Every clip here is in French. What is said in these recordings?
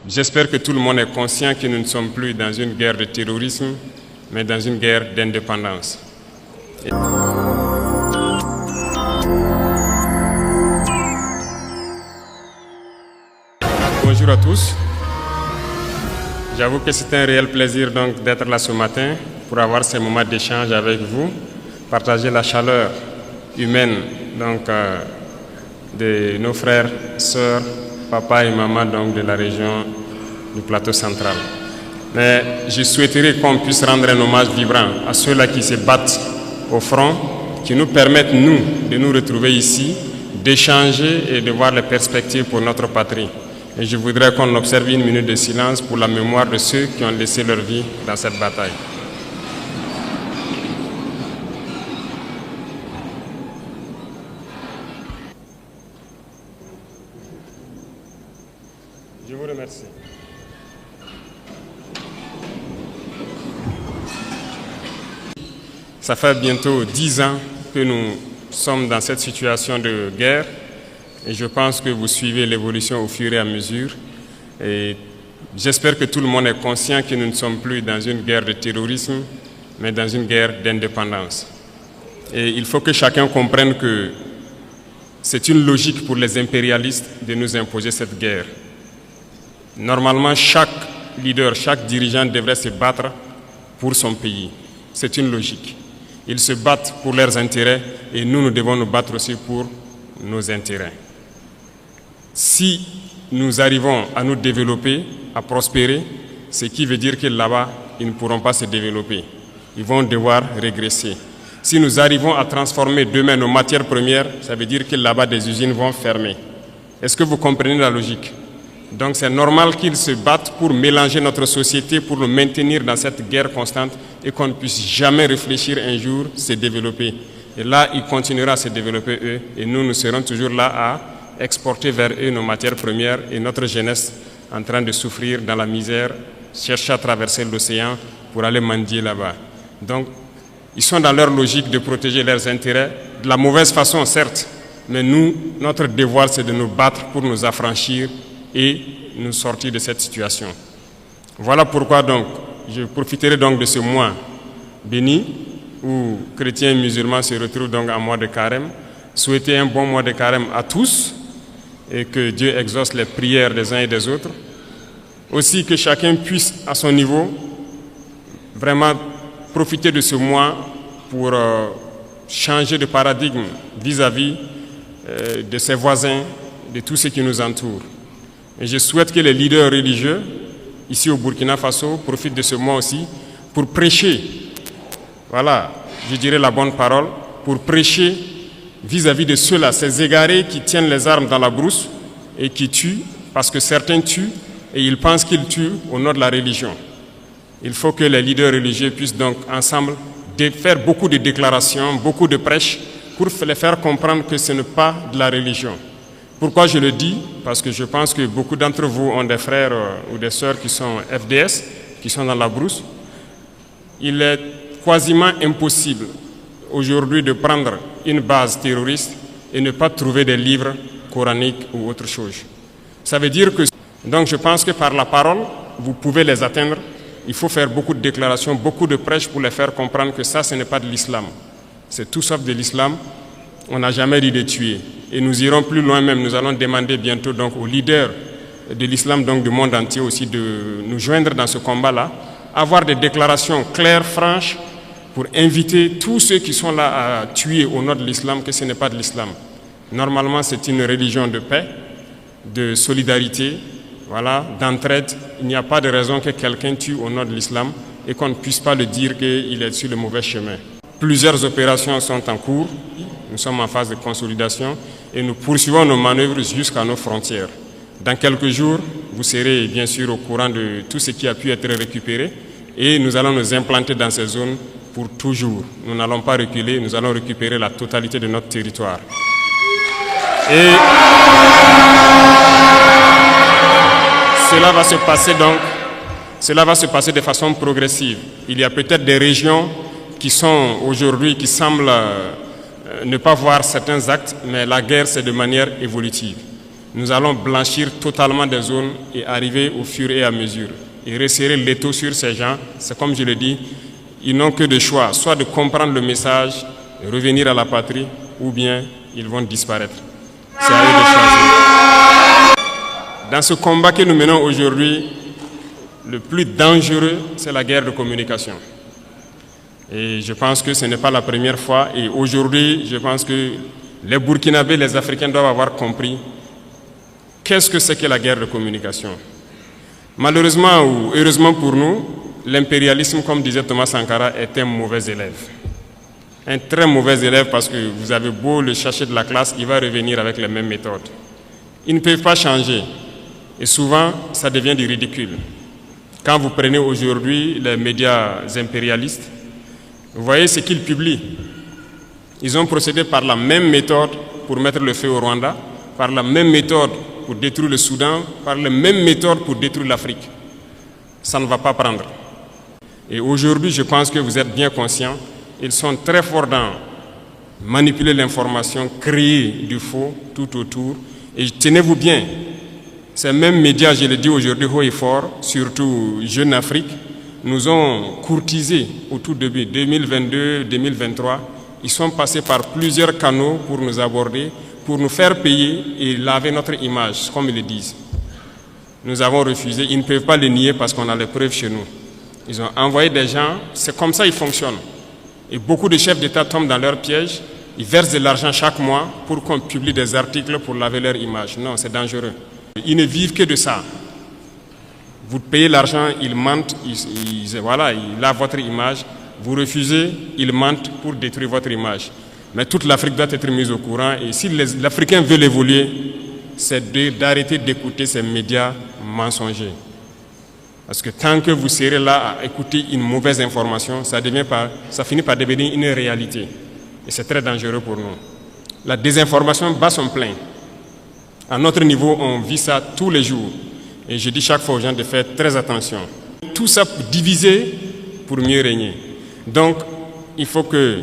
J'espère que tout le monde est conscient que nous ne sommes plus dans une guerre de terrorisme, mais dans une guerre d'indépendance. Bonjour à tous. J'avoue que c'est un réel plaisir donc d'être là ce matin pour avoir ces moments d'échange avec vous, partager la chaleur humaine donc, de nos frères, sœurs, papa et maman donc, de la région du plateau central. Mais je souhaiterais qu'on puisse rendre un hommage vibrant à ceux-là qui se battent au front, qui nous permettent, nous, de nous retrouver ici, d'échanger et de voir les perspectives pour notre patrie. Et je voudrais qu'on observe une minute de silence pour la mémoire de ceux qui ont laissé leur vie dans cette bataille. Je vous remercie. Ça fait bientôt 10 ans que nous sommes dans cette situation de guerre et je pense que vous suivez l'évolution au fur et à mesure. Et j'espère que tout le monde est conscient que nous ne sommes plus dans une guerre de terrorisme, mais dans une guerre d'indépendance. Et il faut que chacun comprenne que c'est une logique pour les impérialistes de nous imposer cette guerre. Normalement, chaque leader, chaque dirigeant devrait se battre pour son pays. C'est une logique. Ils se battent pour leurs intérêts et nous devons nous battre aussi pour nos intérêts. Si nous arrivons à nous développer, à prospérer, ce qui veut dire que là-bas, ils ne pourront pas se développer. Ils vont devoir régresser. Si nous arrivons à transformer demain nos matières premières, ça veut dire que là-bas, des usines vont fermer. Est-ce que vous comprenez la logique ? Donc c'est normal qu'ils se battent pour mélanger notre société, pour nous maintenir dans cette guerre constante et qu'on ne puisse jamais réfléchir un jour se développer. Et là, ils continueront à se développer eux et nous serons toujours là à exporter vers eux nos matières premières et notre jeunesse en train de souffrir dans la misère, chercher à traverser l'océan pour aller mendier là-bas. Donc, ils sont dans leur logique de protéger leurs intérêts, de la mauvaise façon certes, mais nous, notre devoir c'est de nous battre pour nous affranchir et nous sortir de cette situation. Voilà pourquoi donc, je profiterai donc de ce mois béni où chrétiens et musulmans se retrouvent donc en mois de carême, souhaiter un bon mois de carême à tous et que Dieu exauce les prières des uns et des autres. Aussi que chacun puisse à son niveau vraiment profiter de ce mois pour changer de paradigme vis-à-vis de ses voisins, de tous ceux qui nous entourent. Et je souhaite que les leaders religieux, ici au Burkina Faso, profitent de ce mois aussi pour prêcher, voilà, je dirais la bonne parole, pour prêcher vis-à-vis de ceux-là, ces égarés qui tiennent les armes dans la brousse et qui tuent, parce que certains tuent et ils pensent qu'ils tuent au nom de la religion. Il faut que les leaders religieux puissent donc ensemble faire beaucoup de déclarations, beaucoup de prêches pour les faire comprendre que ce n'est pas de la religion. Pourquoi je le dis? Parce que je pense que beaucoup d'entre vous ont des frères ou des sœurs qui sont FDS, qui sont dans la brousse. Il est quasiment impossible aujourd'hui de prendre une base terroriste et ne pas trouver des livres coraniques ou autre chose. Ça veut dire que, donc je pense que par la parole, vous pouvez les atteindre. Il faut faire beaucoup de déclarations, beaucoup de prêches pour les faire comprendre que ça, ce n'est pas de l'islam. C'est tout sauf de l'islam. On n'a jamais dit de tuer. Et nous irons plus loin même. Nous allons demander bientôt donc aux leaders de l'islam donc du monde entier aussi de nous joindre dans ce combat-là, avoir des déclarations claires, franches, pour inviter tous ceux qui sont là à tuer au nom de l'islam que ce n'est pas de l'islam. Normalement, c'est une religion de paix, de solidarité, voilà, d'entraide. Il n'y a pas de raison que quelqu'un tue au nom de l'islam et qu'on ne puisse pas le dire qu'il est sur le mauvais chemin. Plusieurs opérations sont en cours. Nous sommes en phase de consolidation et nous poursuivons nos manœuvres jusqu'à nos frontières. Dans quelques jours, vous serez bien sûr au courant de tout ce qui a pu être récupéré et nous allons nous implanter dans ces zones pour toujours. Nous n'allons pas reculer, nous allons récupérer la totalité de notre territoire. Et cela va se passer de façon progressive. Il y a peut-être des régions qui sont aujourd'hui, qui semblent ne pas voir certains actes, mais la guerre, c'est de manière évolutive. nous allons blanchir totalement des zones et arriver au fur et à mesure. Et resserrer l'étau sur ces gens, c'est comme je le dis, ils n'ont que de choix, soit de comprendre le message, de revenir à la patrie, ou bien ils vont disparaître. C'est à eux de choisir. Dans ce combat que nous menons aujourd'hui, le plus dangereux, c'est la guerre de communication. Et je pense que ce n'est pas la première fois. Et aujourd'hui, je pense que les Burkinabés, les Africains doivent avoir compris qu'est-ce que c'est que la guerre de communication. Malheureusement ou heureusement pour nous, l'impérialisme, comme disait Thomas Sankara, est un mauvais élève. Un très mauvais élève parce que vous avez beau le chercher de la classe, il va revenir avec les mêmes méthodes. Ils ne peuvent pas changer. Et souvent, ça devient du ridicule. Quand vous prenez aujourd'hui les médias impérialistes, vous voyez ce qu'ils publient. Ils ont procédé par la même méthode pour mettre le feu au Rwanda, par la même méthode pour détruire le Soudan, par la même méthode pour détruire l'Afrique. Ça ne va pas prendre. Et aujourd'hui, je pense que vous êtes bien conscients, ils sont très forts dans manipuler l'information, créer du faux tout autour. Et tenez-vous bien, ces mêmes médias, je le dis aujourd'hui haut et fort, surtout Jeune Afrique, nous ont courtisés au tout début, 2022-2023. Ils sont passés par plusieurs canaux pour nous aborder, pour nous faire payer et laver notre image, comme ils le disent. Nous avons refusé, ils ne peuvent pas le nier parce qu'on a les preuves chez nous. Ils ont envoyé des gens, c'est comme ça qu'ils fonctionnent. Et beaucoup de chefs d'État tombent dans leur piège, ils versent de l'argent chaque mois pour qu'on publie des articles pour laver leur image. Non, c'est dangereux. Ils ne vivent que de ça. Vous payez l'argent, ils mentent, ils lavent votre image. Vous refusez, ils mentent pour détruire votre image. Mais toute l'Afrique doit être mise au courant. Et si l'Africain veut évoluer, c'est d'arrêter d'écouter ces médias mensongers. Parce que tant que vous serez là à écouter une mauvaise information, ça finit par devenir une réalité. Et c'est très dangereux pour nous. La désinformation bat son plein. À notre niveau, on vit ça tous les jours. Et je dis chaque fois aux gens de faire très attention. Tout ça pour diviser pour mieux régner. Donc, il faut que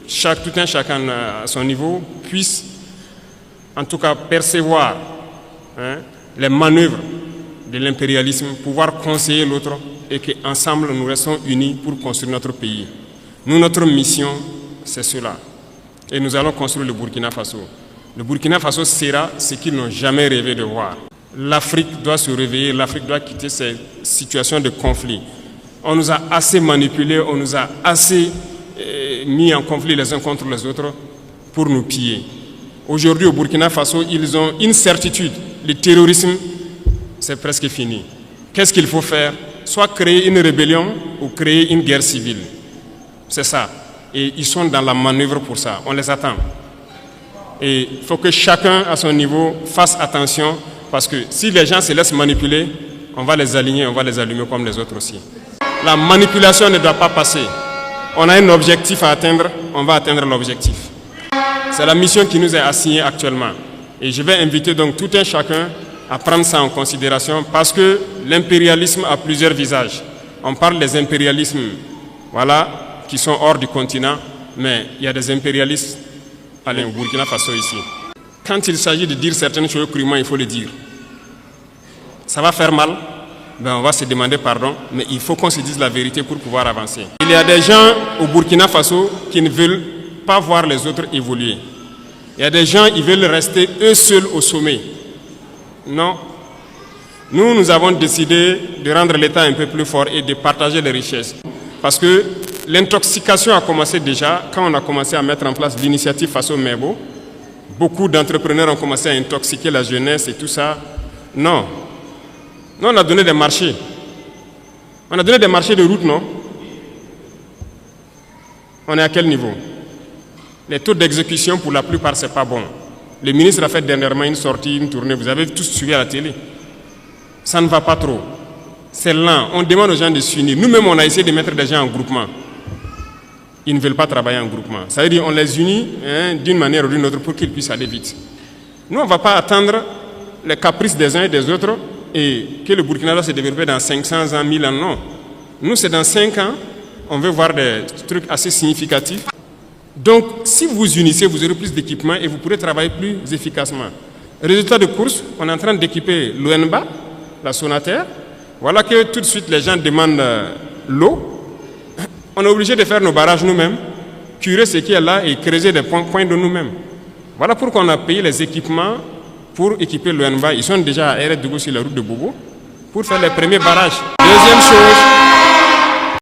tout un chacun à son niveau puisse, en tout cas, percevoir les manœuvres de l'impérialisme, pouvoir conseiller l'autre et qu'ensemble nous restons unis pour construire notre pays. Nous, notre mission, c'est cela. Et nous allons construire le Burkina Faso. Le Burkina Faso sera ce qu'ils n'ont jamais rêvé de voir. L'Afrique doit se réveiller, l'Afrique doit quitter ces situations de conflit. On nous a assez manipulés, on nous a assez mis en conflit les uns contre les autres pour nous piller. Aujourd'hui, au Burkina Faso, ils ont une certitude. Le terrorisme, c'est presque fini. Qu'est-ce qu'il faut faire? Soit créer une rébellion ou créer une guerre civile. C'est ça. Et ils sont dans la manœuvre pour ça. On les attend. Et il faut que chacun, à son niveau, fasse attention. Parce que si les gens se laissent manipuler, on va les aligner, on va les allumer comme les autres aussi. La manipulation ne doit pas passer. On a un objectif à atteindre, on va atteindre l'objectif. C'est la mission qui nous est assignée actuellement. Et je vais inviter donc tout un chacun à prendre ça en considération parce que l'impérialisme a plusieurs visages. On parle des impérialismes qui sont hors du continent, mais il y a des impérialistes au Burkina Faso ici. Quand il s'agit de dire certaines choses crûment, il faut le dire. Ça va faire mal, on va se demander pardon, mais il faut qu'on se dise la vérité pour pouvoir avancer. Il y a des gens au Burkina Faso qui ne veulent pas voir les autres évoluer. Il y a des gens qui veulent rester eux seuls au sommet. Non. Nous avons décidé de rendre l'État un peu plus fort et de partager les richesses. Parce que l'intoxication a commencé déjà quand on a commencé à mettre en place l'initiative Faso Mebo. Beaucoup d'entrepreneurs ont commencé à intoxiquer la jeunesse et tout ça. Non. Nous, on a donné des marchés. On a donné des marchés de route, non? On est à quel niveau? Les taux d'exécution, pour la plupart, ce n'est pas bon. Le ministre a fait dernièrement une sortie, une tournée. Vous avez tous suivi à la télé. Ça ne va pas trop. C'est lent. On demande aux gens de s'unir. Nous-mêmes, on a essayé de mettre des gens en groupement. Ils ne veulent pas travailler en groupement. Ça veut dire qu'on les unit d'une manière ou d'une autre pour qu'ils puissent aller vite. Nous, on ne va pas attendre les caprices des uns et des autres et que le Burkina doit se développer dans 500 ans, 1000 ans. Non. Nous, c'est dans 5 ans. On veut voir des trucs assez significatifs. Donc, si vous vous unissez, vous aurez plus d'équipements et vous pourrez travailler plus efficacement. Résultat de course, on est en train d'équiper l'ONBA, la Sonater. Voilà que tout de suite les gens demandent l'eau. On est obligé de faire nos barrages nous-mêmes, curer ce qui est là et creuser des points de nous-mêmes. Voilà pourquoi on a payé les équipements pour équiper l'ONBA. Ils sont déjà à Erret-Dougou sur la route de Bobo pour faire les premiers barrages. Deuxième chose,